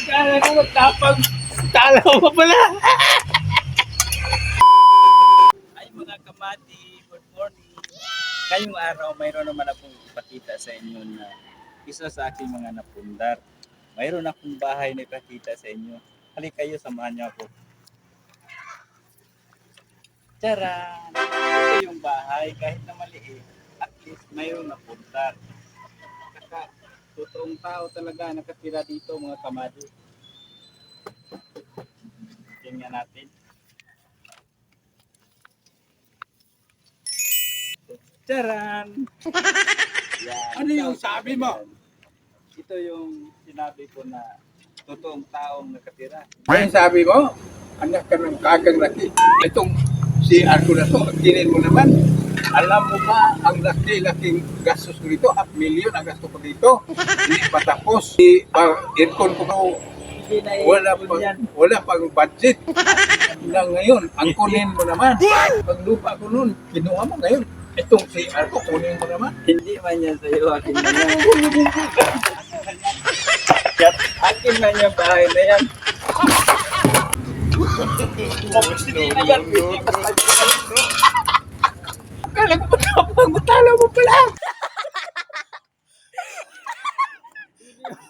Kala ko magtapang. Tala mo pala. Ay mga kamati, good morning. Ngayong araw, mayroon naman akong ipakita sa inyo na isa sa aking mga napundar. Mayroon akong bahay na ipakita sa inyo. Halika kayo, samahan niyo ako. Tcharan! Ito yung bahay, kahit na maliit, at least mayroon napundar. Totoong tao talaga nakatira dito mga kamadi. Tingnan natin. Charan! Yan. Ano yung sabi mo? Ito yung sinabi ko na totoong taong nakatira. Ay, sabi mo, anak ka ng kagang laki. Itong si Arko na to, kinin mo naman. Alam mo ba, ang laki-laking gastos ko dito, 500,000 ang gasto ko dito. Hindi pa tapos. Aircon ko Hindi na wala pang budget. Na ngayon, ang kunin mo naman. Pag lupa ko noon, kinuha mo ngayon. Itong si Arko, kunin mo naman. Hindi man yan sa'yo, akin na yan. Akin na yung bahay na yan. Hindi na yan.